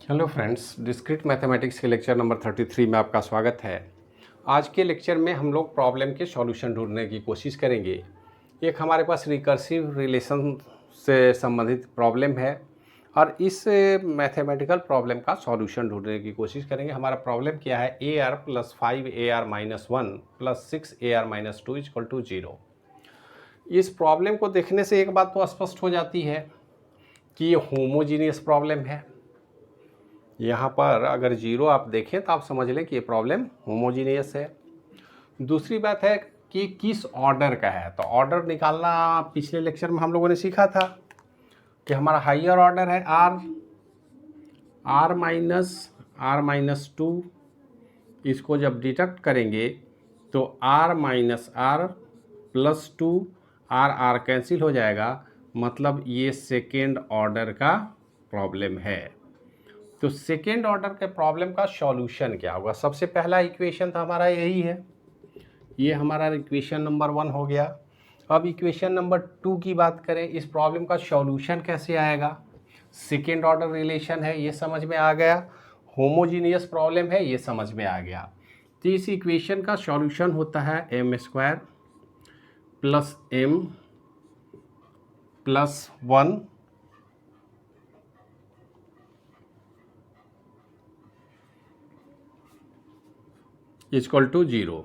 Hello friends, discrete mathematics के lecture number 33 में आपका स्वागत है। आज के लेक्चर में हम लोग प्रॉब्लम के सॉल्यूशन ढूंढने की कोशिश करेंगे। एक हमारे पास रिकर्सिव रिलेशन से संबंधित प्रॉब्लम है और इस मैथमेटिकल प्रॉब्लम का सॉल्यूशन ढूंढने की कोशिश करेंगे। हमारा प्रॉब्लम क्या है? AR + 5AR - 1 + 6AR - 2 = 0। इस प्रॉब्लम को देखने से एक बात तो स्पष्ट हो जाती है कि ये होमोजीनियस प्रॉब्लम है। यहाँ पर अगर जीरो आप देखें तो आप समझ लें कि ये प्रॉब्लम होमोजीनियस है। दूसरी बात है कि किस ऑर्डर का है, तो ऑर्डर निकालना पिछले लेक्चर में हम लोगों ने सीखा था कि हमारा हाइयर ऑर्डर है R-2। इसको जब डिडक्ट करेंगे तो R-R+2 R कैंसिल हो जाएगा, मतलब ये सेकेंड ऑर्डर का प्रॉब्लम है। तो सेकेंड ऑर्डर के प्रॉब्लम का सॉल्यूशन क्या होगा? सबसे पहला इक्वेशन तो हमारा यही है, ये हमारा इक्वेशन नंबर 1 हो गया। अब इक्वेशन नंबर 2 की बात करें, इस प्रॉब्लम का सॉल्यूशन कैसे आएगा? सेकेंड ऑर्डर रिलेशन है, ये समझ में आ गया। होमोजीनियस प्रॉब्लम है, ये समझ में आ गया। तो इस इक्वेशन का सॉल्यूशन होता है m² + m + 1 = 0।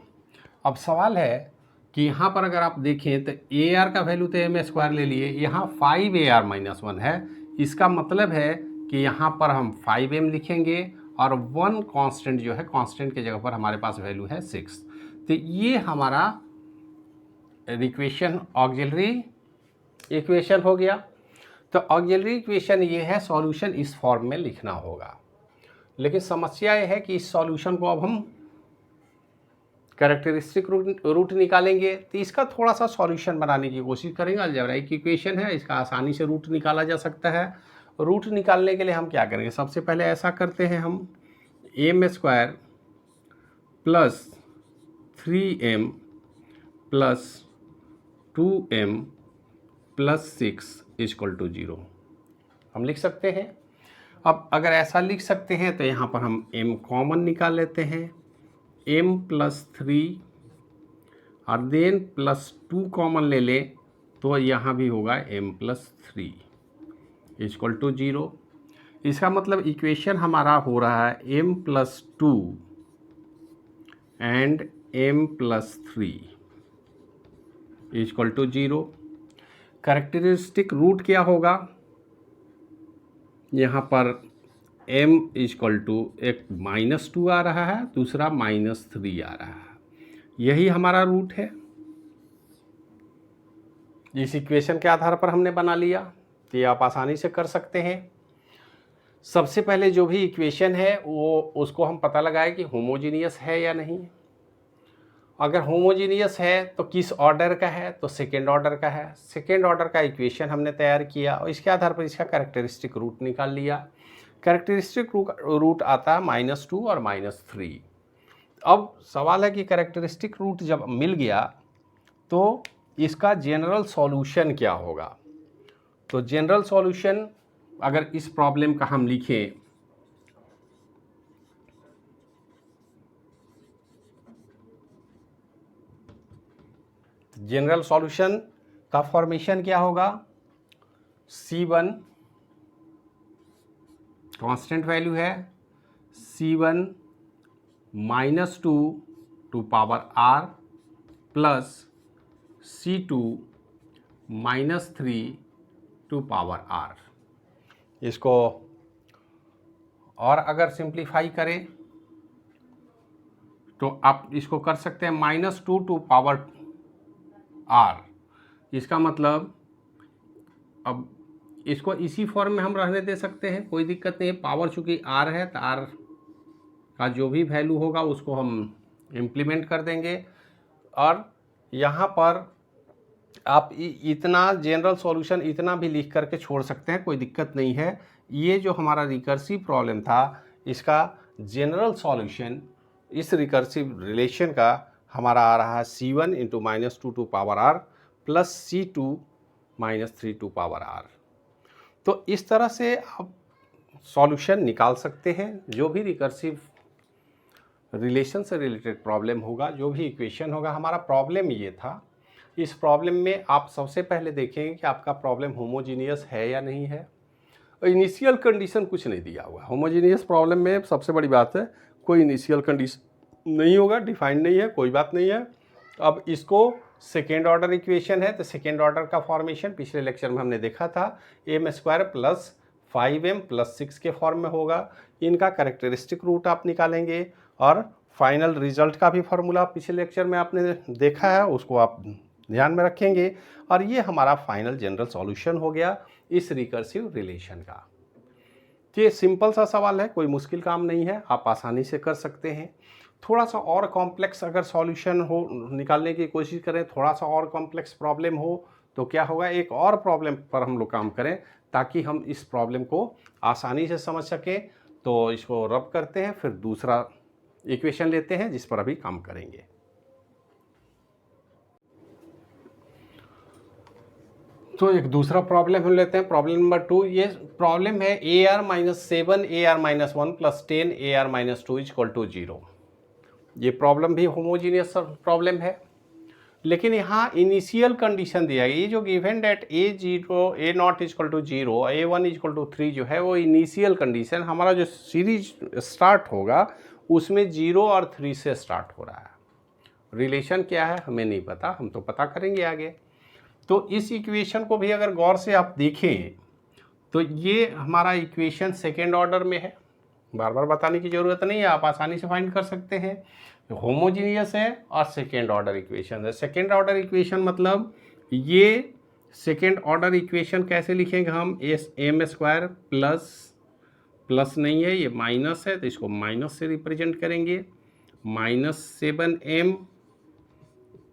अब सवाल है कि यहाँ पर अगर आप देखें तो AR का वैल्यू तो m² ले लिए, यहाँ 5AR - 1 है। इसका मतलब है कि यहाँ पर हम 5m लिखेंगे और 1 कांस्टेंट जो है, कांस्टेंट की जगह पर हमारे पास वैल्यू है 6। तो ये हमारा इक्वेशन ऑक्सिलरी इक्वेशन हो गया। तो ऑक्सिलरी इक्वेशन ये है, सॉल्यूशन इस फॉर्म में लिखना होगा। लेकिन समस्या ये है कि इस सॉल्यूशन को अब हम कैरेक्टरिस्टिक रूट निकालेंगे, तो इसका थोड़ा सा सॉल्यूशन बनाने की कोशिश करेंगे। अलजेब्राइक इक्वेशन है, इसका आसानी से रूट निकाला जा सकता है। रूट निकालने के लिए हम क्या करेंगे? सबसे पहले ऐसा करते हैं, हम m² + 3m + 2m + 6 = 0 हम लिख सकते हैं। अब अगर ऐसा लिख सकते हैं तो यहाँ पर हम m कॉमन निकाल लेते हैं, m + 3 और देन +2 कॉमन ले लें तो यहाँ भी होगा m + 3 = 0। इसका मतलब इक्वेशन हमारा हो रहा है m + 2 and m + 3 = 0। Characteristic root क्या होगा? यहाँ पर m एक -2 आ रहा है, दूसरा -3 आ रहा है, यही हमारा रूट है। इस इक्वेशन के आधार पर हमने बना लिया, तो ये आप आसानी से कर सकते हैं। सबसे पहले जो भी इक्वेशन है वो उसको हम पता लगाएं कि होमोजीनियस है या नहीं। अगर होमोजीनियस है तो किस ऑर्डर का है? तो सेकेंड ऑर्डर का है। सेकेंड ऑर्डर का इक्वेशन हमने तैयार किया और इसके आधार पर इसका कैरेक्टरिस्टिक रूट निकाल लिया। कैरेक्टरिस्टिक रूट आता है -2 और -3। अब सवाल है कि कैरेक्टरिस्टिक रूट जब मिल गया तो इसका जनरल सॉल्यूशन क्या होगा? तो जनरल सॉल्यूशन अगर इस प्रॉब्लम का हम लिखें, जनरल सॉल्यूशन का फॉर्मेशन क्या होगा? C1 कांस्टेंट वैल्यू है, C1 -2 to power R plus C2 -3 to power R। इसको और अगर सिंप्लीफाई करें तो आप इसको कर सकते हैं -2 टू पावर R। इसका मतलब अब इसको इसी फॉर्म में हम रहने दे सकते हैं, कोई दिक्कत नहीं है। पावर चूँकि R है तो R का जो भी वैल्यू होगा उसको हम इम्प्लीमेंट कर देंगे। और यहाँ पर आप इतना जनरल सॉल्यूशन इतना भी लिख करके छोड़ सकते हैं, कोई दिक्कत नहीं है। ये जो हमारा रिकर्सिव प्रॉब्लम था, इसका जनरल सॉल्यूशन इस रिकर्सिव रिलेशन का हमारा आ रहा है C1 × -2 to power R plus C2 -3 to power R। तो इस तरह से आप सॉल्यूशन निकाल सकते हैं। जो भी रिकर्सिव रिलेशन से रिलेटेड प्रॉब्लम होगा, जो भी इक्वेशन होगा, हमारा प्रॉब्लम ये था। इस प्रॉब्लम में आप सबसे पहले देखेंगे कि आपका प्रॉब्लम होमोजीनियस है या नहीं है। इनिशियल कंडीशन कुछ नहीं दिया हुआ। होमोजीनियस प्रॉब्लम में सबसे बड़ी बात है कोई इनिशियल कंडीशन नहीं होगा, डिफाइंड नहीं है, कोई बात नहीं है। अब इसको सेकेंड ऑर्डर इक्वेशन है तो सेकेंड ऑर्डर का फॉर्मेशन पिछले लेक्चर में हमने देखा था, m² प्लस 5m प्लस 6 के फॉर्म में होगा। इनका कैरेक्टरिस्टिक रूट आप निकालेंगे और फाइनल रिजल्ट का भी फार्मूला पिछले लेक्चर में आपने देखा है, उसको आप ध्यान में रखेंगे। और ये हमारा फाइनल जनरल सॉल्यूशन हो गया इस रिकर्सिव रिलेशन का। तो ये सिंपल सा सवाल है, कोई मुश्किल काम नहीं है, आप आसानी से कर सकते हैं। थोड़ा सा और कॉम्प्लेक्स अगर सॉल्यूशन हो निकालने की कोशिश करें, थोड़ा सा और कॉम्प्लेक्स प्रॉब्लम हो तो क्या होगा, एक और प्रॉब्लम पर हम लोग काम करें ताकि हम इस प्रॉब्लम को आसानी से समझ सकें। तो इसको रब करते हैं, फिर दूसरा इक्वेशन लेते हैं जिस पर अभी काम करेंगे। तो एक दूसरा प्रॉब्लम हम लेते हैं, प्रॉब्लम नंबर 2। ये प्रॉब्लम है AR-7 AR-1 plus 10 AR-2 equal to 0। ये प्रॉब्लम भी होमोजीनियस प्रॉब्लम है, लेकिन यहाँ इनिशियल कंडीशन दिया गया। ये जो given date A0 equal to 0 A1 equal to 3 जो है वो इनिशियल कंडीशन, हमारा जो सीरीज स्टार्ट होगा उसमें 0 और 3 से स्टार्ट हो रहा है। रिलेशन क्या है हमें नहीं पता, हम तो पता करेंगे आगे। तो इस इक्वेशन को भी अगर गौर से आप देखें तो ये हमारा इक्वेशन सेकेंड ऑर्डर में है, बार बार बताने की ज़रूरत नहीं है, आप आसानी से फाइंड कर सकते हैं। होमोजीनियस है और सेकेंड ऑर्डर इक्वेशन है। सेकेंड ऑर्डर इक्वेशन मतलब ये सेकेंड ऑर्डर इक्वेशन कैसे लिखेंगे हम, m² प्लस नहीं है, ये माइनस है तो इसको माइनस से रिप्रेजेंट करेंगे, -7m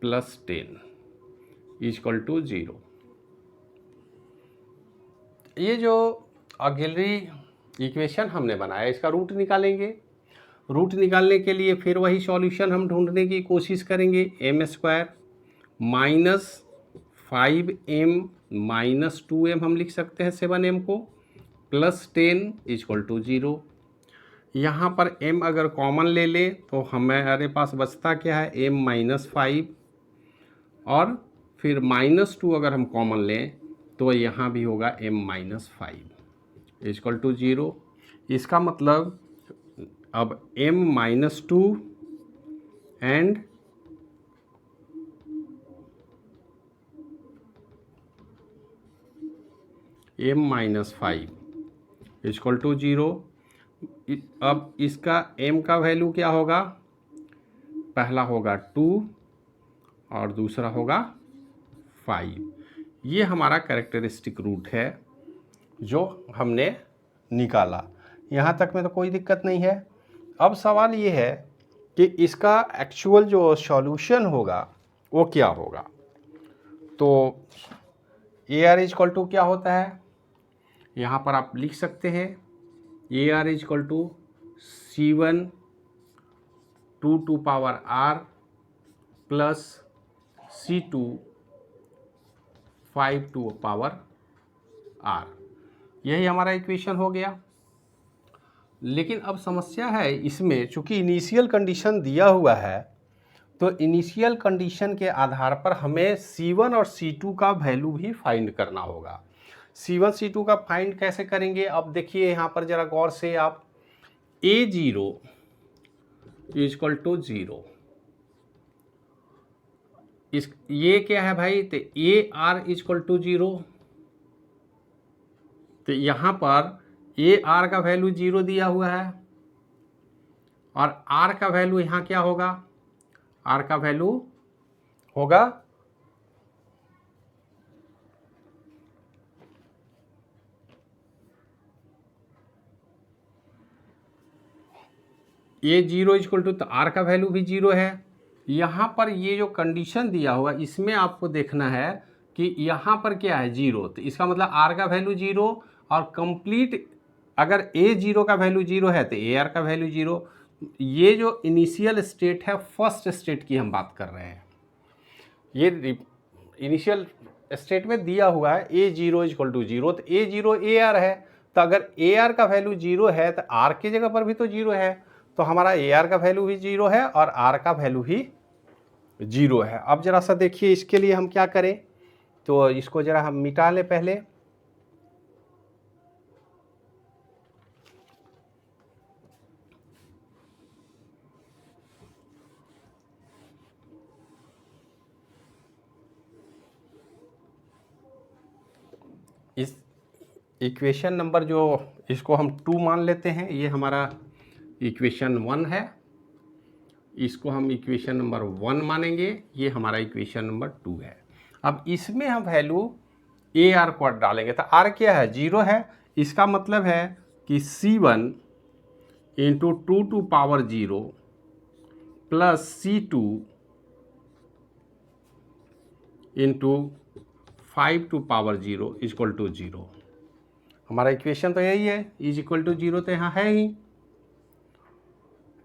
प्लस 10 इक्वल टू 0। ये जो ऑक्सिलरी इक्वेशन हमने बनाया इसका रूट निकालेंगे। रूट निकालने के लिए फिर वही सॉल्यूशन हम ढूंढने की कोशिश करेंगे। m² minus 5m minus 2m हम लिख सकते हैं 7m को, प्लस 10 इक्वल टू 0। यहाँ पर m अगर कॉमन ले लें तो हमारे पास बचता क्या है, m माइनस 5, और फिर -2 अगर हम कॉमन लें तो यहाँ भी होगा m माइनस 5 इक्वल टू 0। इसका मतलब अब m minus 2 and m minus 5 equal to 0। अब इसका m का वैल्यू क्या होगा, पहला होगा 2 और दूसरा होगा 5। ये हमारा कैरेक्टरिस्टिक रूट है जो हमने निकाला। यहाँ तक में तो कोई दिक्कत नहीं है। अब सवाल ये है कि इसका एक्चुअल जो सॉल्यूशन होगा वो क्या होगा। तो AR इक्वल टू क्या होता है, यहाँ पर आप लिख सकते हैं AR equal to C1 2 power R plus C2 5 to power R। यही हमारा इक्वेशन हो गया। लेकिन अब समस्या है इसमें, चूंकि इनिशियल कंडीशन दिया हुआ है तो इनिशियल कंडीशन के आधार पर हमें C1 और C2 का वैल्यू भी फाइंड करना होगा। C1 C2 का फाइंड कैसे करेंगे, अब देखिए यहाँ पर ज़रा गौर से आप, A0 इक्वल टू 0, ये क्या है भाई, तो AR इक्वल टू 0। तो यहाँ पर AR का वैल्यू 0 दिया हुआ है और R का वैल्यू यहाँ क्या होगा, R का वैल्यू होगा A0 इक्वल टू, तो R का वैल्यू भी 0 है। यहाँ पर ये जो कंडीशन दिया हुआ इसमें आपको देखना है कि यहाँ पर क्या है 0, तो इसका मतलब R का वैल्यू 0 और कंप्लीट, अगर A0 का वैल्यू 0 है तो AR का वैल्यू 0। ये जो इनिशियल स्टेट है फर्स्ट स्टेट की हम बात कर रहे हैं। ये इनिशियल स्टेट में दिया हुआ है A0 इक्वल टू 0, तो A0 AR है तो अगर ए आर का वैल्यू 0 है तो आर की जगह पर भी तो 0 है, तो हमारा ए आर का वैल्यू भी 0 है और आर का वैल्यू भी 0 है। अब जरा सा देखिए इसके लिए हम क्या करें, तो इसको जरा हम मिटा लें पहले। इस इक्वेशन नंबर जो इसको हम 2 मान लेते हैं, ये हमारा इक्वेशन 1 है, इसको हम इक्वेशन नंबर 1 मानेंगे, ये हमारा इक्वेशन नंबर 2 है। अब इसमें हम वैल्यू ए आर को डालेंगे, तो आर क्या है 0 है, इसका मतलब है कि C1 into 2 to power 0 plus C2 into 5 to power 0 equal to 0। हमारा इक्वेशन तो यही है, इज इक्वल टू 0 तो यहाँ है ही।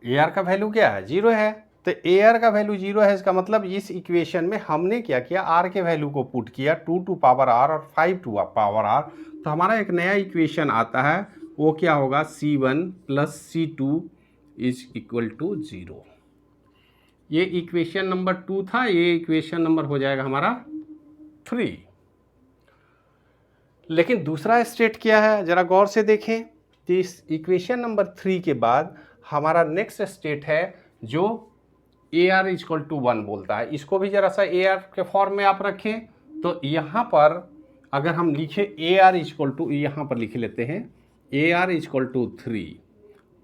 ए आर का वैल्यू क्या है 0 है, तो ए आर का वैल्यू 0 है, इसका मतलब इस इक्वेशन में हमने क्या किया, आर के वैल्यू को पुट किया 2 टू पावर आर और 5 टू पावर आर, तो हमारा एक नया इक्वेशन आता है, वो क्या होगा C1 plus C2 is equal to 0। ये इक्वेशन नंबर 2 था, ये इक्वेशन नंबर हो जाएगा हमारा 3। लेकिन दूसरा स्टेट क्या है जरा गौर से देखें, तो इस इक्वेशन नंबर 3 के बाद हमारा नेक्स्ट स्टेट है जो ए आर इक्वल टू 1 बोलता है। इसको भी जरा सा ए आर के फॉर्म में आप रखें, तो यहाँ पर अगर हम लिखें ए आर इक्वल टू, यहाँ पर लिख लेते हैं ए आर इक्वल टू 3,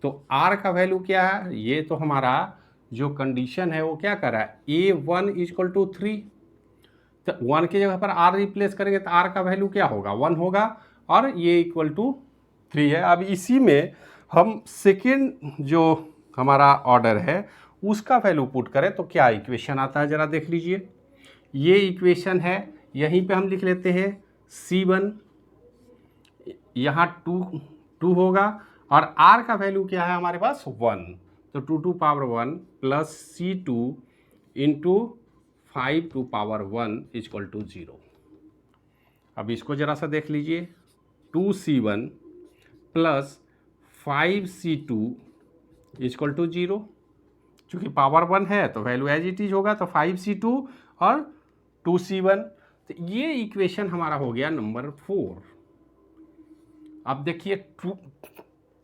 तो आर का वैल्यू क्या है, ये तो हमारा जो कंडीशन है वो क्या कर रहा है, A1 इक्वल टू 3, तो 1 की जगह पर आर रिप्लेस करेंगे तो आर का वैल्यू क्या होगा 1 होगा, और ये इक्वल टू 3 है। अब इसी में हम सेकेंड जो हमारा ऑर्डर है उसका वैल्यू पुट करें तो क्या इक्वेशन आता है जरा देख लीजिए। ये इक्वेशन है, यहीं पे हम लिख लेते हैं C1, यहाँ 2 होगा, और R का वैल्यू क्या है हमारे पास 1, तो 2 to power 1 plus C2 into 5 to power 1 equal to 0। अब इसको जरा सा देख लीजिए, 2C1 plus 5C2 equal to 0, चूँकि पावर 1 है तो वैल्यू एज इट इज होगा, तो 5C2 और 2C1, तो ये इक्वेशन हमारा हो गया नंबर 4। अब देखिए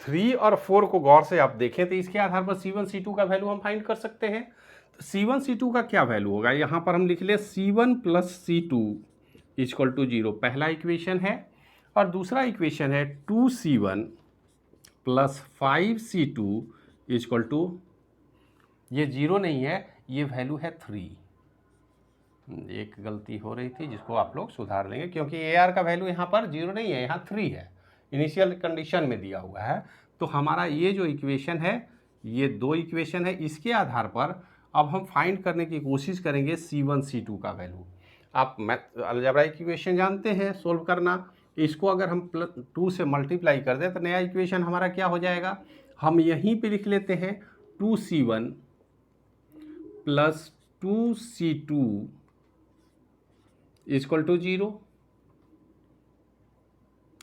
3 और 4 को गौर से आप देखें तो इसके आधार पर C1 C2 का वैल्यू हम फाइंड कर सकते हैं। तो C1 C2 का क्या वैल्यू होगा, यहाँ पर हम लिख ले C1 plus C2 equal to 0, पहला इक्वेशन है, और दूसरा इक्वेशन है 2C1 plus 5C2 equal to, ये 0 नहीं है, ये वैल्यू है 3। एक गलती हो रही थी जिसको आप लोग सुधार लेंगे, क्योंकि ए आर का वैल्यू यहाँ पर 0 नहीं है, यहाँ 3 है, इनिशियल कंडीशन में दिया हुआ है। तो हमारा ये जो इक्वेशन है, ये 2 इक्वेशन है, इसके आधार पर अब हम फाइंड करने की कोशिश करेंगे C1 C2 का वैल्यू। आप अलजेब्राइक इक्वेशन जानते हैं सोल्व करना, इसको अगर हम 2 से मल्टीप्लाई कर दें तो नया इक्वेशन हमारा क्या हो जाएगा, हम यहीं पे लिख लेते हैं 2C1 plus 2C2 equal to 0।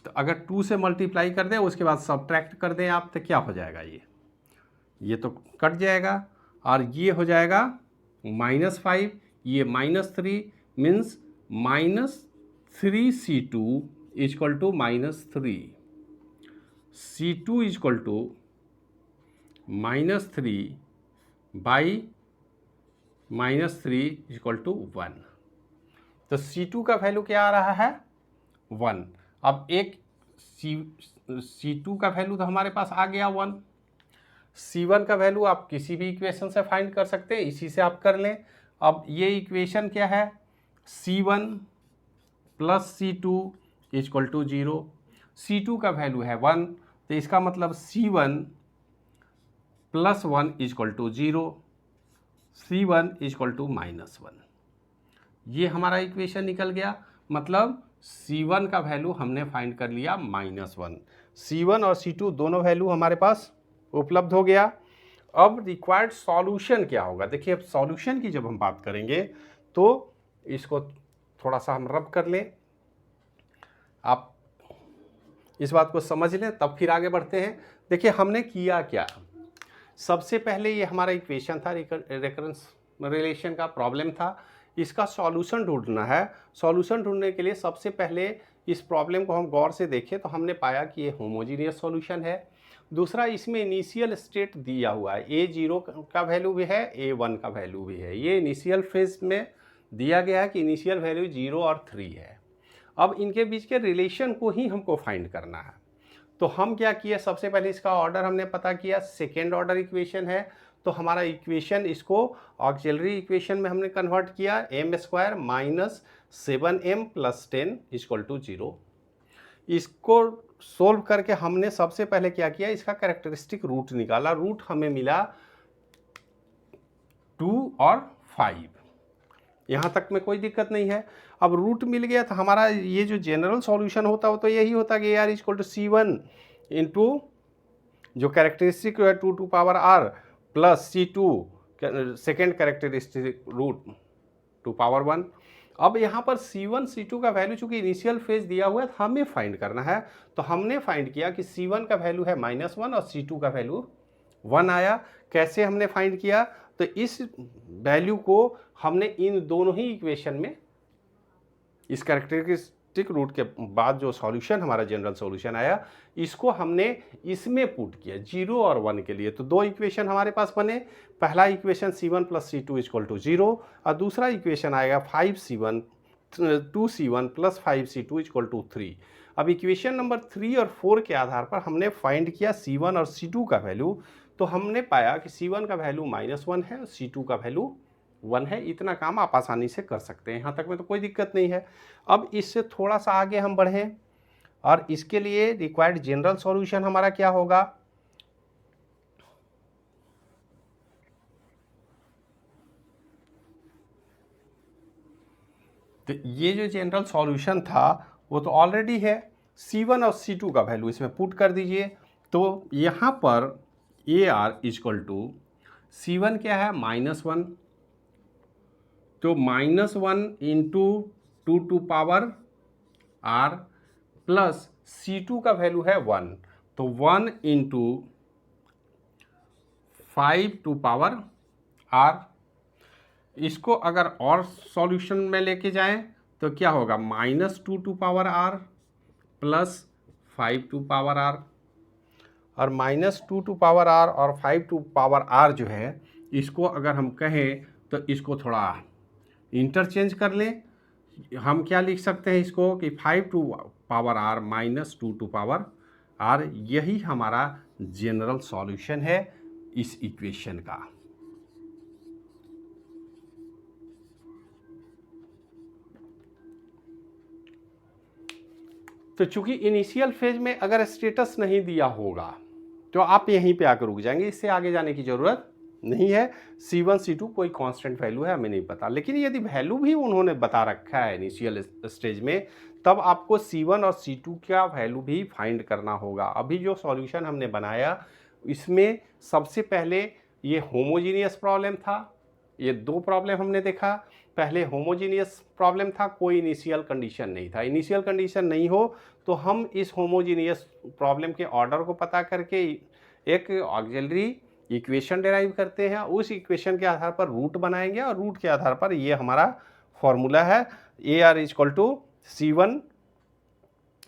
तो अगर 2 से मल्टीप्लाई कर दें उसके बाद सब्ट्रैक्ट कर दें आप, तो क्या हो जाएगा, ये तो कट जाएगा, और ये हो जाएगा -5, ये -3 means -3C2 equal to -3, C2 equal to -3 by -3 equal to 1। तो C2 का वैल्यू क्या आ रहा है 1। अब एक C2 का वैल्यू तो हमारे पास आ गया 1। C1 का वैल्यू आप किसी भी इक्वेशन से फाइंड कर सकते हैं, इसी से आप कर लें। अब ये इक्वेशन क्या है, C1 plus C2 equal to 0, C2 का वैल्यू है 1, तो इसका मतलब C1 plus 1 equal to 0, C1 equal to -1। ये हमारा इक्वेशन निकल गया, मतलब C1 का वैल्यू हमने फाइंड कर लिया -1। C1 और C2 दोनों वैल्यू हमारे पास उपलब्ध हो गया। अब रिक्वायर्ड सॉल्यूशन क्या होगा, देखिए अब सॉल्यूशन की जब हम बात करेंगे तो इसको थोड़ा सा हम रब कर लें। आप इस बात को समझ लें तब फिर आगे बढ़ते हैं। देखिए हमने किया क्या, सबसे पहले ये हमारा इक्वेशन था, रेकरेंस रिलेशन का प्रॉब्लम था, इसका सॉल्यूशन ढूंढना है। सॉल्यूशन ढूंढने के लिए सबसे पहले इस प्रॉब्लम को हम गौर से देखें तो हमने पाया कि ये होमोजीनियस सॉल्यूशन है। दूसरा, इसमें इनिशियल स्टेट दिया हुआ है, A0 का वैल्यू भी है, A1 का वैल्यू भी है। ये इनिशियल फेज में दिया गया है कि इनिशियल वैल्यू 0 और 3 है। अब इनके बीच के रिलेशन को ही हमको फाइंड करना है। तो हम क्या किए, सबसे पहले इसका ऑर्डर हमने पता किया, सेकेंड ऑर्डर इक्वेशन है, तो हमारा इक्वेशन इसको ऑक्सिलरी इक्वेशन में हमने कन्वर्ट किया, m² minus 7m plus 10 equal to 0। इसको सोल्व करके हमने सबसे पहले क्या किया, इसका कैरेक्टरिस्टिक रूट निकाला। रूट हमें मिला 2 और 5, यहाँ तक में कोई दिक्कत नहीं है। अब रूट मिल गया तो हमारा ये जो जनरल सॉल्यूशन होता वो तो यही होता कि AR equal to C1 into जो कैरेक्टरिस्टिक है 2 to power R plus C2 second characteristic root 2 power 1। अब यहाँ पर C1 C2 का वैल्यू चूंकि इनिशियल फेज दिया हुआ है हमें फाइंड करना है, तो हमने फाइंड किया कि C1 का वैल्यू है -1 और C2 का वैल्यू 1 आया। कैसे हमने फाइंड किया, तो इस वैल्यू को हमने इन दोनों ही इक्वेशन में, इस कैरेक्टरिस्टिक रूट के बाद जो सॉल्यूशन हमारा जनरल सॉल्यूशन आया, इसको हमने इसमें पुट किया 0 और 1 के लिए। तो दो इक्वेशन हमारे पास बने, पहला equation C1 plus C2 equal to 0 और दूसरा इक्वेशन आएगा 2C1 plus 5C2 equal to 3। अब इक्वेशन नंबर 3 और 4 के आधार पर हमने फाइंड किया C1 और C2 का वैल्यू, तो हमने पाया कि C1 का वैल्यू -1 है और C2 का वैल्यू 1 है। इतना काम आप आसानी से कर सकते हैं, यहाँ तक में तो कोई दिक्कत नहीं है। अब इससे थोड़ा सा आगे हम बढ़ें और इसके लिए रिक्वायर्ड जनरल सॉल्यूशन हमारा क्या होगा, तो ये जो जनरल सॉल्यूशन था वो तो ऑलरेडी है, C1 और C2 का वैल्यू इसमें पुट कर दीजिए। तो यहाँ पर AR इक्वल टू C1 क्या है -1, तो -1 into 2 to power R plus C2 का वैल्यू है 1, तो 1 इंटू 5 टू पावर R। इसको अगर और सॉल्यूशन में लेके जाएं तो क्या होगा, -2 to power R plus 5 to power R, और -2 टू पावर R और 5 टू पावर R जो है, इसको अगर हम कहें तो इसको थोड़ा इंटरचेंज कर लें। हम क्या लिख सकते हैं इसको कि 5 to power R minus 2 to power R, यही हमारा जनरल सॉल्यूशन है इस इक्वेशन का। तो चूंकि इनिशियल फेज में अगर स्टेटस नहीं दिया होगा तो आप यहीं पे आकर रुक जाएंगे, इससे आगे जाने की ज़रूरत नहीं है। C1 C2 कोई कांस्टेंट वैल्यू है हमें नहीं पता, लेकिन यदि वैल्यू भी उन्होंने बता रखा है इनिशियल स्टेज में, तब आपको C1 और C2 का वैल्यू भी फाइंड करना होगा। अभी जो सॉल्यूशन हमने बनाया इसमें सबसे पहले ये होमोजीनियस प्रॉब्लम था, ये दो प्रॉब्लम हमने देखा। पहले होमोजीनियस प्रॉब्लम था, कोई इनिशियल कंडीशन नहीं था। इनिशियल कंडीशन नहीं हो तो हम इस होमोजीनियस प्रॉब्लम के ऑर्डर को पता करके एक ऑक्सिलरी इक्वेशन डिराइव करते हैं, उस इक्वेशन के आधार पर रूट बनाएंगे और रूट के आधार पर ये हमारा फॉर्मूला है AR equal to C1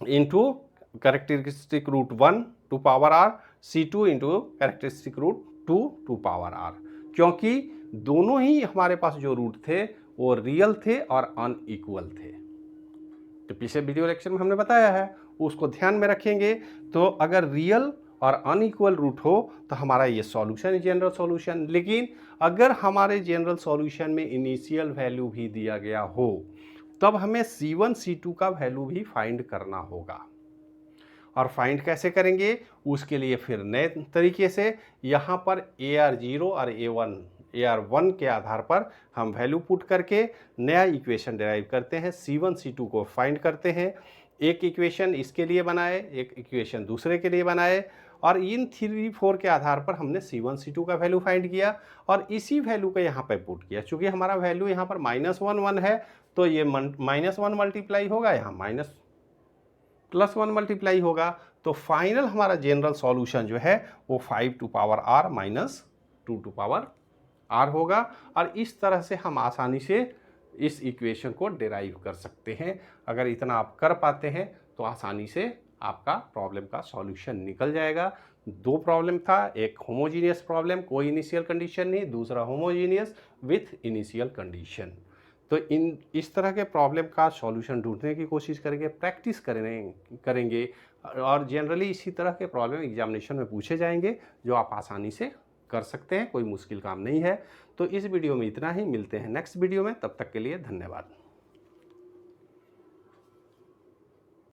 into characteristic root 1 to power R, C2 into characteristic root 2 to power R, क्योंकि दोनों ही हमारे पास जो रूट थे वो रियल थे और अनइक्वल थे। तो पिछले वीडियो लेक्चर में हमने बताया है, उसको ध्यान में रखेंगे। तो अगर रियल और अनइक्वल रूट हो तो हमारा ये सॉल्यूशन है जनरल सॉल्यूशन। लेकिन अगर हमारे जनरल सॉल्यूशन में इनिशियल वैल्यू भी दिया गया हो तब हमें C1 C2 का वैल्यू भी फाइंड करना होगा। और फाइंड कैसे करेंगे, उसके लिए फिर नए तरीके से यहाँ पर AR0 और AR1 के आधार पर हम वैल्यू पुट करके नया इक्वेशन डिराइव करते हैं, C1 C2 को फाइंड करते हैं। एक इक्वेशन इसके लिए बनाए, एक इक्वेशन दूसरे के लिए बनाए, और इन 3 4 के आधार पर हमने C1 C2 का वैल्यू फाइंड किया और इसी वैल्यू को यहाँ पर पुट किया। चूँकि हमारा वैल्यू यहाँ पर -1 1 है तो ये -1 मल्टीप्लाई होगा यहाँ प्लस 1 मल्टीप्लाई होगा, तो फाइनल हमारा जनरल सॉल्यूशन जो है वो 5 to power r minus 2 to power r होगा। और इस तरह से हम आसानी से इस इक्वेशन को डिराइव कर सकते हैं। अगर इतना आप कर पाते हैं तो आसानी से आपका प्रॉब्लम का सॉल्यूशन निकल जाएगा। दो प्रॉब्लम था, एक होमोजीनियस प्रॉब्लम कोई इनिशियल कंडीशन नहीं, दूसरा होमोजीनियस विथ इनिशियल कंडीशन। तो इस तरह के प्रॉब्लम का सॉल्यूशन ढूंढने की कोशिश करेंगे, प्रैक्टिस करेंगे और जनरली इसी तरह के प्रॉब्लम एग्जामिनेशन में पूछे जाएंगे जो आप आसानी से कर सकते हैं, कोई मुश्किल काम नहीं है। तो इस वीडियो में इतना ही, मिलते हैं नेक्स्ट वीडियो में, तब तक के लिए धन्यवाद।